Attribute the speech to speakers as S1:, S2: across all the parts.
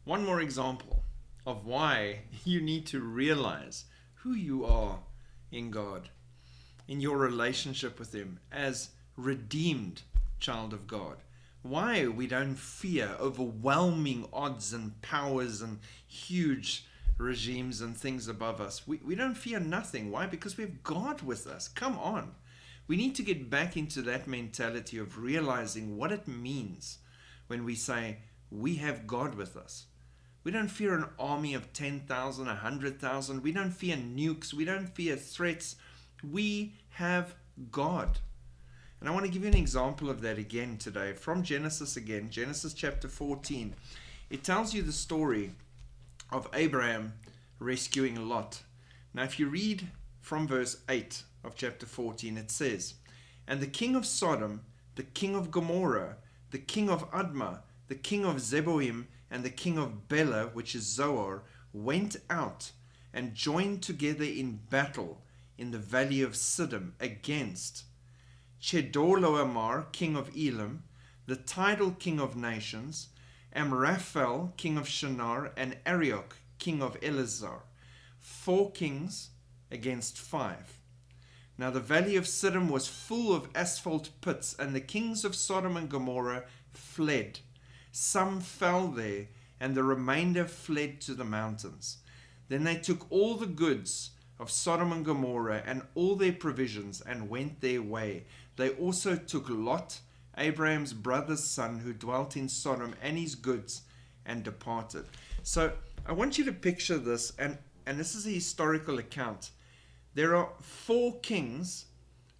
S1: One more example of why you need to realize who you are in God, in your relationship with Him as redeemed child of God. Why we don't fear overwhelming odds and powers and huge regimes and things above us. We don't fear nothing. Why? Because we have God with us. Come on. We need to get back into that mentality of realizing what it means when we say we have God with us. We don't fear an army of 10,000, 100,000. We don't fear nukes. We don't fear threats. We have God. And I want to give you an example of that again today from Genesis again, Genesis chapter 14. It tells you the story of Abraham rescuing Lot. Now, if you read from verse 8 of chapter 14, it says, "And the king of Sodom, the king of Gomorrah, the king of Admah, the king of Zeboim, and the king of Bela, which is Zoar, went out and joined together in battle in the valley of Siddim against Chedorlaomer, king of Elam, the tidal king of nations, Amraphel, king of Shinar, and Arioch, king of Elazar, 4 kings against 5. Now the valley of Siddim was full of asphalt pits, and the kings of Sodom and Gomorrah fled. Some fell there, and the remainder fled to the mountains. Then they took all the goods of Sodom and Gomorrah and all their provisions and went their way. They also took Lot, Abraham's brother's son, who dwelt in Sodom, and his goods, and departed." So I want you to picture this, and this is a historical account. There are 4 kings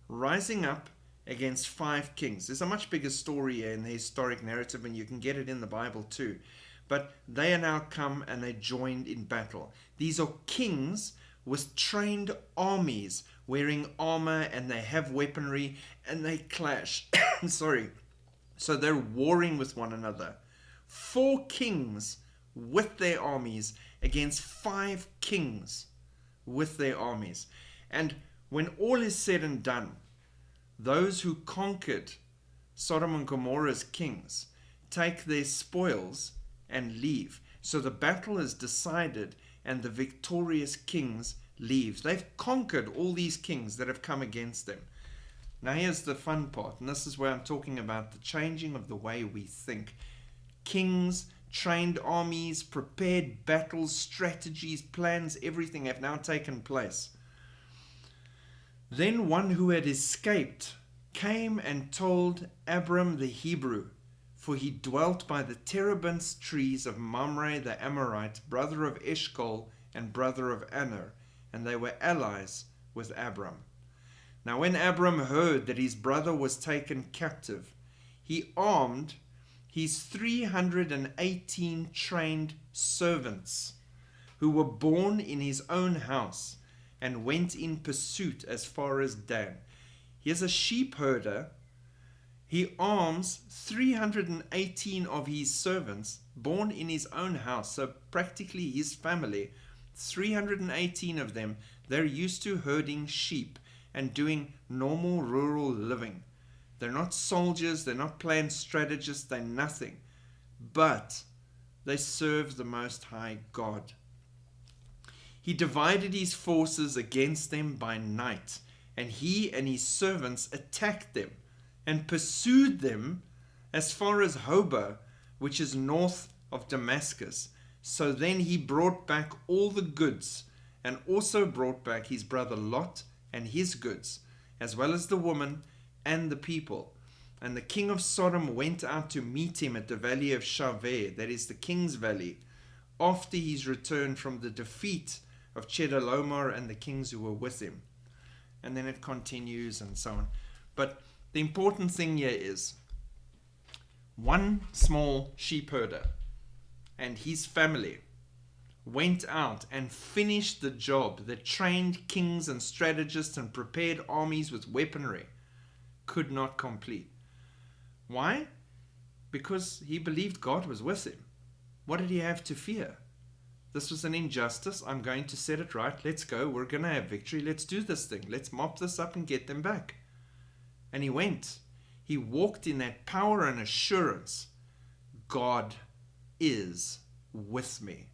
S1: rising up against 5 kings. There's a much bigger story here in the historic narrative, and you can get it in the Bible too. But they are now come and they joined in battle. These are kings with trained armies wearing armor, and they have weaponry, and they clash. Sorry. So they're warring with one another. 4 kings with their armies against 5 kings with their armies. And when all is said and done, those who conquered Sodom and Gomorrah's kings take their spoils and leave. So the battle is decided, and the victorious kings leave. They've conquered all these kings that have come against them. Now here's the fun part, and this is where I'm talking about the changing of the way we think. Kings, trained armies, prepared battles, strategies, plans, everything have now taken place. Then one who had escaped came and told Abram the Hebrew, for he dwelt by the terebinth trees of Mamre the Amorite, brother of Eshcol and brother of Aner, and they were allies with Abram. Now when Abram heard that his brother was taken captive, he armed his 318 trained servants, who were born in his own house, and went in pursuit as far as Dan. Here's a sheep herder. He arms 318 of his servants, born in his own house, so practically his family. 318 of them. They're used to herding sheep and doing normal rural living. They're not soldiers, they're not plan strategists, they're nothing. But they serve the Most High God. He divided his forces against them by night, and he and his servants attacked them and pursued them as far as Hobah, which is north of Damascus. So then he brought back all the goods, and also brought back his brother Lot and his goods, as well as the woman and the people. And the king of Sodom went out to meet him at the valley of Shaveh, that is the king's valley, after his return from the defeat of Chedorlaomer and the kings who were with him. And then it continues and so on. But the important thing here is one small sheep herder and his family went out and finished the job that trained kings and strategists and prepared armies with weaponry could not complete. Why? Because he believed God was with him. What did he have to fear? This was an injustice. I'm going to set it right. Let's go. We're going to have victory. Let's do this thing. Let's mop this up and get them back. And he went. He walked in that power and assurance. God is with me.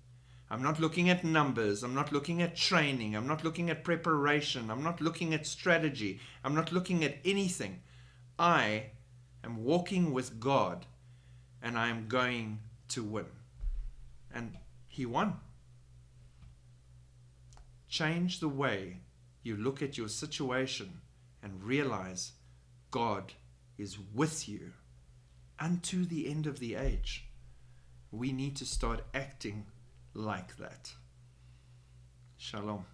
S1: I'm not looking at numbers. I'm not looking at training. I'm not looking at preparation. I'm not looking at strategy. I'm not looking at anything. I am walking with God, and I am going to win. And he won. Change the way you look at your situation and realize God is with you unto the end of the age. We need to start acting like that. Shalom.